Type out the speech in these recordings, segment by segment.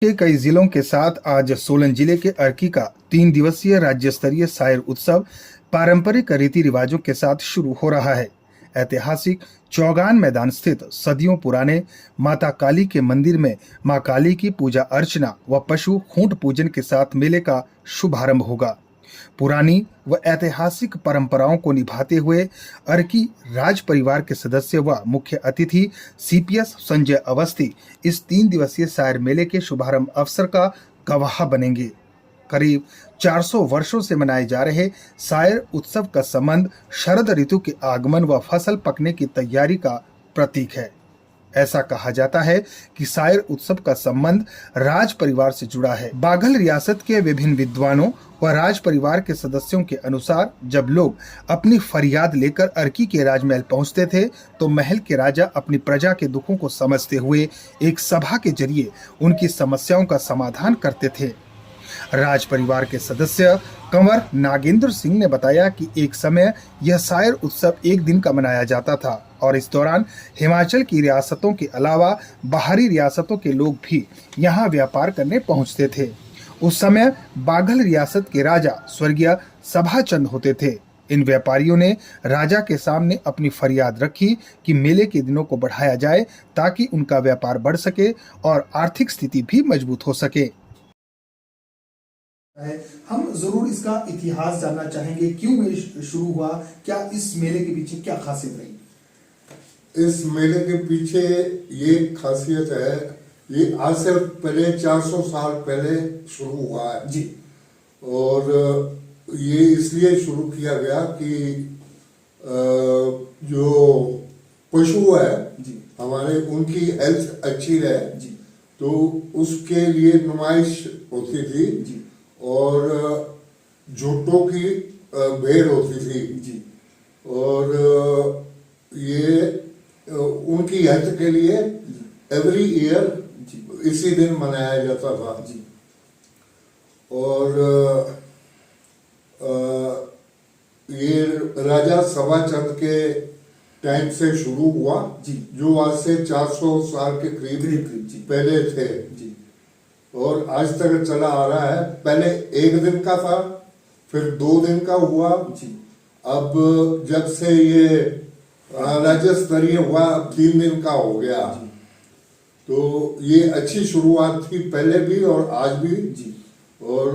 के कई जिलों के साथ आज सोलन जिले के अर्की का 3 दिवसीय राज्य स्तरीय सायर उत्सव पारंपरिक रीति रिवाजों के साथ शुरू हो रहा है। ऐतिहासिक चौगान मैदान स्थित सदियों पुराने माता काली के मंदिर में मां काली की पूजा अर्चना व पशु खूंट पूजन के साथ मेले का शुभारंभ होगा। पुरानी व ऐतिहासिक परंपराओं को निभाते हुए अर्की राज परिवार के सदस्य व मुख्य अतिथि सीपीएस संजय अवस्थी इस 3 दिवसीय सायर मेले के शुभारंभ अवसर का गवाह बनेंगे। करीब 400 वर्षों से मनाए जा रहे सायर उत्सव का संबंध शरद ऋतु के आगमन व फसल पकने की तैयारी का प्रतीक है। ऐसा कहा जाता है कि सायर उत्सव का संबंध राज परिवार से जुड़ा है। बाघल रियासत के विभिन्न विद्वानों व राज परिवार के सदस्यों के अनुसार जब लोग अपनी फरियाद लेकर अर्की के राजमहल पहुंचते थे तो महल के राजा अपनी प्रजा के दुखों को समझते हुए एक सभा के जरिए उनकी समस्याओं का समाधान करते थे। राज परिवार के सदस्य कंवर नागेंद्र सिंह ने बताया कि एक समय यह सायर उत्सव एक दिन का मनाया जाता था और इस दौरान हिमाचल की रियासतों के अलावा बाहरी रियासतों के लोग भी यहाँ व्यापार करने पहुँचते थे। उस समय बाघल रियासत के राजा स्वर्गीय सभाचंद होते थे। इन व्यापारियों ने राजा के सामने अपनी फरियाद रखी कि मेले के दिनों को बढ़ाया जाए ताकि उनका व्यापार बढ़ सके और आर्थिक स्थिति भी मजबूत हो सके। हम जरूर इसका इतिहास जानना चाहेंगे, क्यों ये शुरू हुआ, क्या इस मेले के पीछे क्या खासियत रही? इस मेले के पीछे ये खासियत है, ये आज से पहले 400 साल पहले शुरू हुआ है जी। और ये इसलिए शुरू किया गया कि जो पशु है जी, हमारे, उनकी हेल्थ अच्छी रहे जी, तो उसके लिए नुमाइश होती थी जी, और झूठों की भेड़ होती थी जी, और ये उनकी हेल्थ के लिए एवरी ईयर इसी दिन मनाया जाता था जी। और ये राजा सभाचंद के टाइम से शुरू हुआ जी, जो आज से 400 साल के करीब जी, पहले थे जी, और आज तक चला आ रहा है। पहले एक दिन का था, फिर 2 दिन का हुआ जी। अब जब से ये राज्य स्तरीय हुआ, अब 3 दिन का हो गया जी। तो ये अच्छी शुरुआत थी पहले भी और आज भी जी। और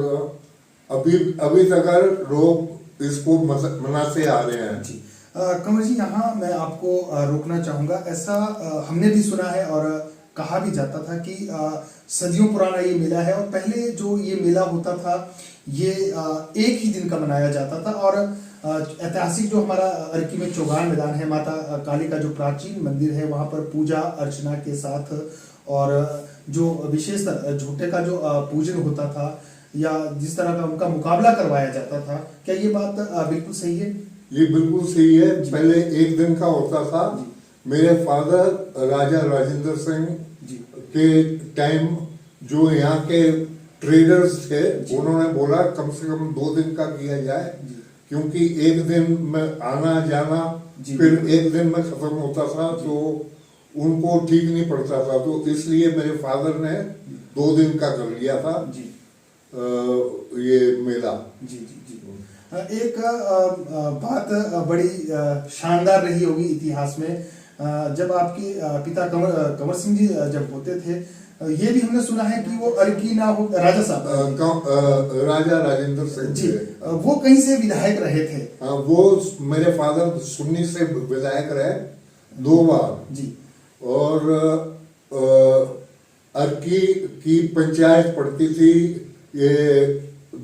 अभी तक लोग इसको मनाते आ रहे हैं जी। कंवर जी, यहाँ मैं आपको रोकना चाहूंगा। ऐसा हमने भी सुना है और कहा भी जाता था कि सदियों पुराना ये मेला है और पहले जो ये मेला होता था ये एक ही दिन का मनाया जाता था और ऐतिहासिक जो हमारा अर्की में चौगान मैदान है, माता काली का जो प्राचीन मंदिर है, वहाँ पर पूजा अर्चना के साथ और जो विशेष झूठे का जो पूजन होता था या जिस तरह का उनका मुकाबला करवाया जाता था, क्या ये बात बिल्कुल सही है? ये बिल्कुल सही है। पहले एक दिन का होता था। मेरे फादर राजा राजेंद्र सिंह के टाइम जो यहाँ के ट्रेडर्स थे उन्होंने बोला कम से कम 2 दिन का किया जाए, क्योंकि एक दिन में आना जाना फिर एक दिन में खत्म होता था तो उनको ठीक नहीं पड़ता था, तो इसलिए मेरे फादर ने 2 दिन का कर लिया था जी। ये मेला। जी जी जी। एक बात बड़ी शानदार रही होगी इतिहास में, जब आपके पिता कंवर सिंह जी जब होते थे, ये भी हमने सुना है कि वो अर्की ना हो राजा साहब राजा राजेंद्र सिंह जी, वो कहीं से विधायक रहे थे। वो मेरे फादर सुन्नी से विधायक रहे 2 बार जी। और अर्की की पंचायत पड़ती थी, ये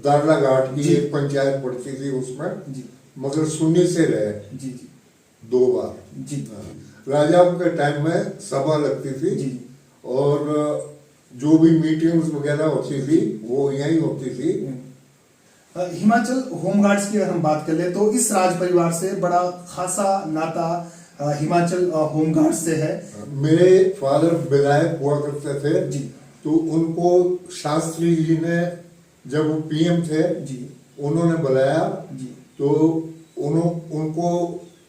दारला घाट की एक पंचायत पड़ती थी उसमें जी, मगर सुन्नी से रहे जी जी 2 बार जी। राजाओं के टाइम में सभा लगती थी जी, और जो भी मीटिंग्स वगैरह होती थी वो यहीं होती थी। हिमाचल होमगार्ड्स की अगर हम बात कर ले तो इस राज परिवार से बड़ा खासा नाता हिमाचल होमगार्ड्स से है। मेरे फादर विधायक हुआ करते थे जी, तो उनको शास्त्री जी ने जब वो पीएम थे जी उन्होंने बुलाया जी, तो उनको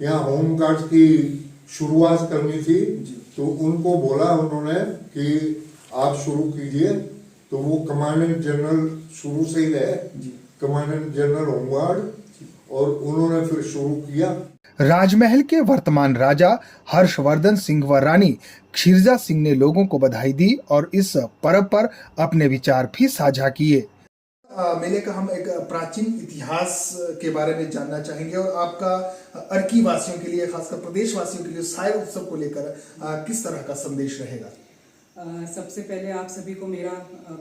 यहाँ होमगार्ड्स की शुरुआत करनी थी जी, तो उनको बोला उन्होंने कि आप शुरू कीजिए तो वो कमांडेंट जनरल शुरू से ही रहे, कमांडेंट जनरल होमगार्ड, और उन्होंने फिर शुरू किया। राजमहल के वर्तमान राजा हर्षवर्धन सिंह व रानी क्षीरजा सिंह ने लोगों को बधाई दी और इस पर्व पर अपने विचार भी साझा किए। मेले का हम एक प्राचीन इतिहास के बारे में जानना चाहेंगे और आपका अर्की वासियों के लिए, खासकर प्रदेश वासियों के लिए सायर उत्सव को लेकर किस तरह का संदेश रहेगा? सबसे पहले आप सभी को मेरा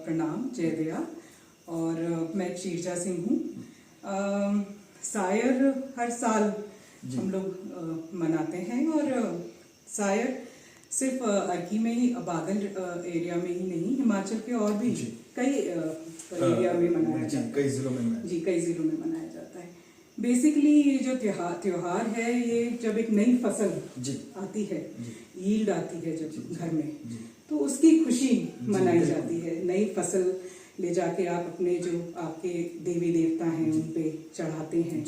प्रणाम, जय दया। और मैं क्षीरजा सिंह हूँ। सायर हर साल हम लोग मनाते हैं और सायर सिर्फ अर्की में ही, बागल एरिया में ही नहीं, हिमाचल के और भी कई एरिया में मनाया जाता है। कई जिलों में जी, कई जिलों में मनाया जाता है। बेसिकली ये जो त्योहार है, ये जब एक नई फसल आती है, यील्ड आती है जब घर में, तो उसकी खुशी मनाई जाती है। नई फसल ले जाके आप अपने जो आपके देवी देवता हैं उन पे चढ़ाते हैं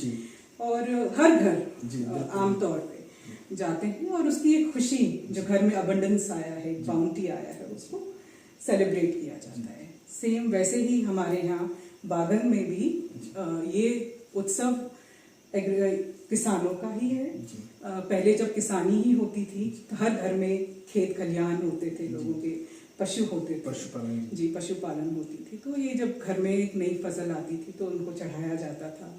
और हर घर आमतौर पे जाते हैं और उसकी एक खुशी, जो घर में अबंडेंस आया है, बाउंटी आया है, उसको सेलिब्रेट किया जाता है। सेम वैसे ही हमारे यहाँ बागल में भी ये उत्सव किसानों का ही है। पहले जब किसानी ही होती थी तो हर घर में खेत खलिहान होते थे, लोगों के पशु होते थे, पशुपालन होती थी। तो ये जब घर में एक नई फसल आती थी तो उनको चढ़ाया जाता था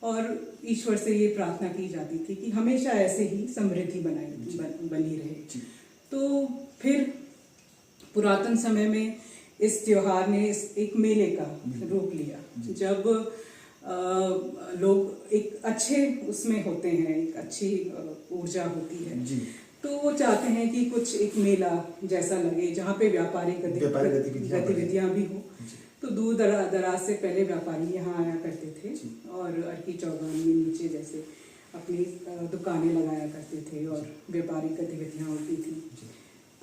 और ईश्वर से ये प्रार्थना की जाती थी कि हमेशा ऐसे ही समृद्धि बनी रहे। तो फिर पुरातन समय में इस त्योहार ने एक मेले का रूप लिया, जब लोग एक अच्छे उसमें होते हैं, एक अच्छी ऊर्जा होती है, तो वो चाहते हैं कि कुछ एक मेला जैसा लगे जहाँ पे व्यापारिक गतिविधियां भी हो। तो दूर दराज से पहले व्यापारी यहाँ आया करते थे और अर्की चौगान में नीचे जैसे अपनी दुकानें लगाया करते थे और व्यापारिक गतिविधियां होती थी।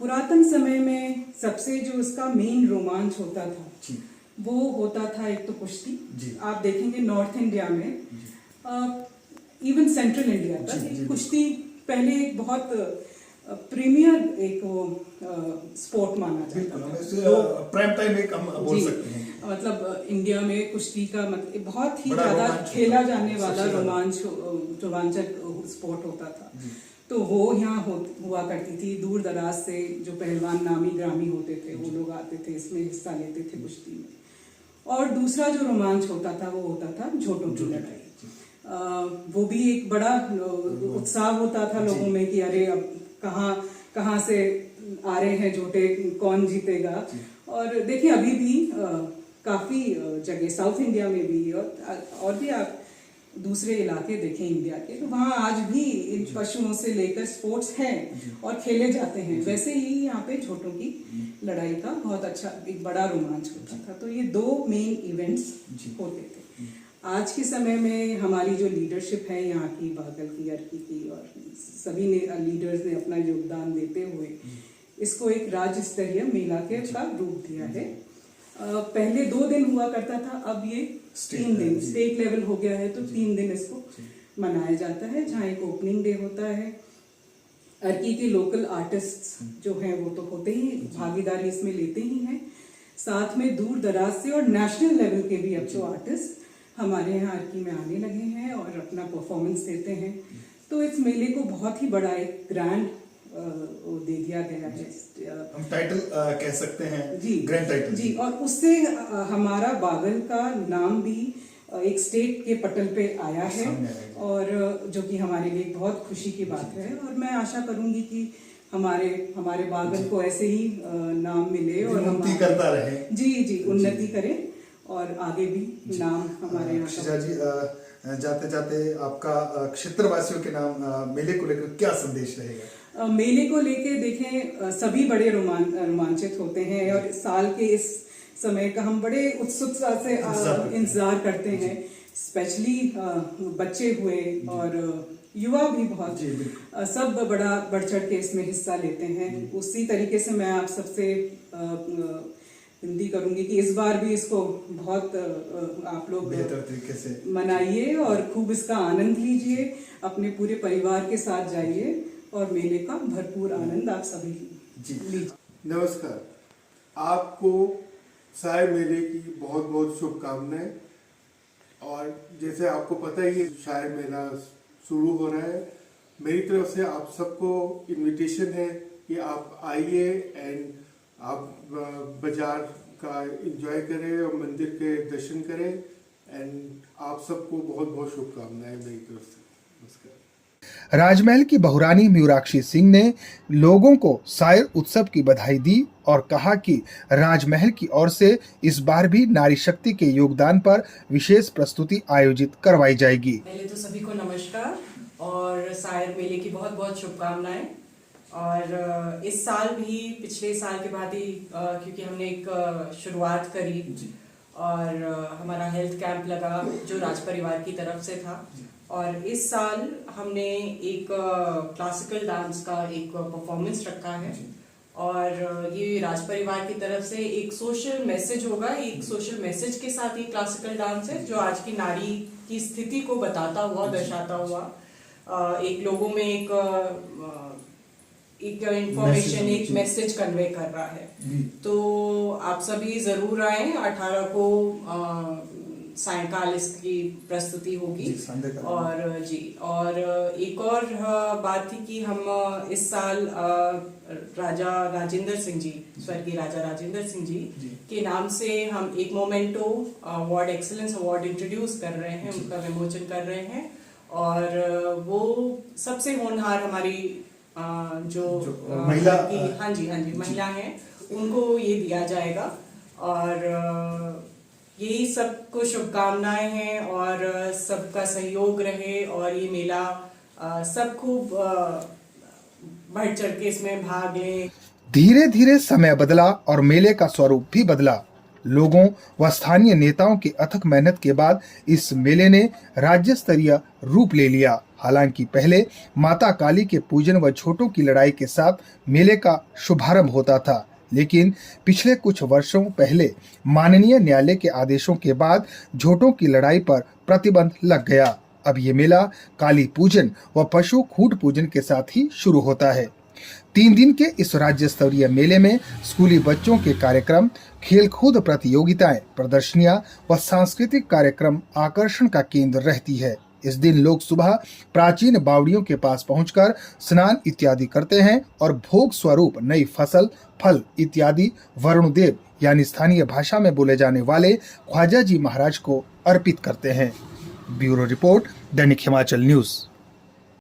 पुरातन समय में सबसे जो उसका मेन रोमांच होता था वो होता था एक तो कुश्ती। आप देखेंगे नॉर्थ इंडिया में, इवन सेंट्रल इंडिया तक कुश्ती पहले एक बहुत प्रीमियर एक वो स्पोर्ट माना जाता था। प्राइम टाइम एक हम बोल सकते हैं। मतलब इंडिया में कुश्ती का मतलब बहुत ही ज्यादा खेला जाने वाला रोमांचक स्पोर्ट होता था। तो वो यहाँ हुआ करती थी। दूर दराज से जो पहलवान नामी ग्रामी होते थे वो लोग आते थे, इसमें हिस्सा लेते थे कुश्ती में। और दूसरा जो रोमांच होता था वो होता था झोटों की लड़ाई। वो भी एक बड़ा उत्साह होता था लोगों में कि अरे अब कहाँ से आ रहे हैं झोटे, कौन जीतेगा। और देखिए अभी भी काफी जगह साउथ इंडिया में भी और भी आप दूसरे इलाके देखें इंडिया के, तो वहाँ आज भी इन पशुओं से लेकर स्पोर्ट्स हैं और खेले जाते हैं। वैसे ही यहाँ पे झोटों की लड़ाई का बहुत अच्छा एक बड़ा रोमांच होता था। तो ये दो मेन इवेंट्स होते थे। आज के समय में हमारी जो लीडरशिप है यहाँ की, बागल की, अर्की की, और सभी ने लीडर्स ने अपना योगदान देते हुए इसको एक राज्य स्तरीय मेला का रूप दिया है। पहले 2 दिन हुआ करता था, अब ये 3 दिन स्टेट लेवल हो गया है। तो 3 दिन इसको मनाया जाता है, जहाँ एक ओपनिंग डे होता है। अर्की के लोकल आर्टिस्ट जो हैं वो तो होते ही भागीदारी इसमें लेते ही हैं, साथ में दूर दराज से और नेशनल लेवल के भी अब तो आर्टिस्ट हमारे यहाँ अर्की में आने लगे हैं और अपना परफॉर्मेंस देते हैं। तो इस मेले को बहुत ही बड़ा एक ग्रैंड दे दिया गया है। हम टाइटल कह सकते हैं, ग्रैंड टाइटल जी। और उससे हमारा बागल का नाम भी एक स्टेट के पटल पे आया है, और जो कि हमारे लिए बहुत खुशी की बात है। और मैं आशा करूंगी कि हमारे बागल को ऐसे ही नाम मिले और उन्नति करता रहे। जी, उन्नति करे और आगे भी नाम हमारे यहाँ। क्षिजा जी, जाते जाते आपका क्षेत्रवासियों के नाम मेले को लेकर क्या संदेश रहेगा? मेले को लेके देखें, सभी बड़े रोमांचित होते हैं और साल के इस समय का हम बड़े उत्सुकता से इंतजार करते हैं। स्पेशली बच्चे हुए और युवा भी बहुत, सब बड़ा बढ़ चढ़ के इसमें हिस्सा लेते हैं। उसी तरीके से मैं आप सबसे विनती करूंगी कि इस बार भी इसको बहुत आप लोग बेहतर तरीके से मनाइए और खूब इसका आनंद लीजिए, अपने पूरे परिवार के साथ जाइए और मेले का भरपूर आनंद आप सभी लीजिए। नमस्कार, आपको साय मेले की बहुत बहुत शुभकामनाएं। और जैसे आपको पता ही है, साय मेला शुरू हो रहा है। मेरी तरफ से आप सबको इनविटेशन है कि आप आइए एंड आप बाजार का एंजॉय करें और मंदिर के दर्शन करें। एंड आप सबको बहुत बहुत शुभकामनाएं मेरी तरफ से। नमस्कार। राजमहल की बहुरानी मयूराक्षी सिंह ने लोगों को सायर उत्सव की बधाई दी और कहा कि राजमहल की ओर से इस बार भी नारी शक्ति के योगदान पर विशेष प्रस्तुति आयोजित करवाई जाएगी। पहले तो सभी को नमस्कार और सायर मेले की बहुत बहुत शुभकामनाएं। और इस साल भी पिछले साल के बाद ही क्योंकि हमने एक शुरुआत करी और हमारा हेल्थ कैंप लगा जो राज परिवार की तरफ से था। और इस साल हमने एक क्लासिकल डांस का एक परफॉर्मेंस रखा है और ये राज परिवार की तरफ से एक सोशल मैसेज होगा। एक सोशल मैसेज के साथ ये क्लासिकल डांस है जो आज की नारी की स्थिति को बताता हुआ, दर्शाता हुआ एक लोगों में एक इंफॉर्मेशन, एक मैसेज कन्वे कर रहा है। तो आप सभी जरूर आए। 18 को सायंकाल इसकी प्रस्तुति होगी। और एक और बात थी कि हम इस साल राजा राजेंद्र सिंह जी, स्वर्गीय राजा राजेंद्र सिंह जी के नाम से हम एक memento award, excellence award introduce कर रहे हैं, उनका विमोचन कर रहे हैं। और वो सबसे होनहार हमारी जो महिला, हाँ जी महिला हैं, उनको ये दिया जाएगा। और यही सबको शुभकामनाएं हैं और सबका सहयोग रहे और ये मेला सब खूब बढ़ चढ़ के इसमें भाग लें। धीरे धीरे समय बदला और मेले का स्वरूप भी बदला। लोगों व स्थानीय नेताओं की अथक मेहनत के बाद इस मेले ने राज्य स्तरीय रूप ले लिया। हालांकि पहले माता काली के पूजन व झोटों की लड़ाई के साथ मेले का शुभारंभ होता था, लेकिन पिछले कुछ वर्षों पहले माननीय न्यायालय के आदेशों के बाद झोटों की लड़ाई पर प्रतिबंध लग गया। अब ये मेला काली पूजन व पशु खूंट पूजन के साथ ही शुरू होता है। 3 दिन के इस राज्य स्तरीय मेले में स्कूली बच्चों के कार्यक्रम, खेलकूद प्रतियोगिताएं, प्रदर्शनियां व सांस्कृतिक कार्यक्रम आकर्षण का केंद्र रहती है। इस दिन लोग सुबह प्राचीन बावड़ियों के पास पहुंचकर स्नान इत्यादि करते हैं और भोग स्वरूप नई फसल, फल इत्यादि वरुणदेव यानी स्थानीय भाषा में बोले जाने वाले ख्वाजा जी महाराज को अर्पित करते हैं। ब्यूरो रिपोर्ट, दैनिक हिमाचल न्यूज।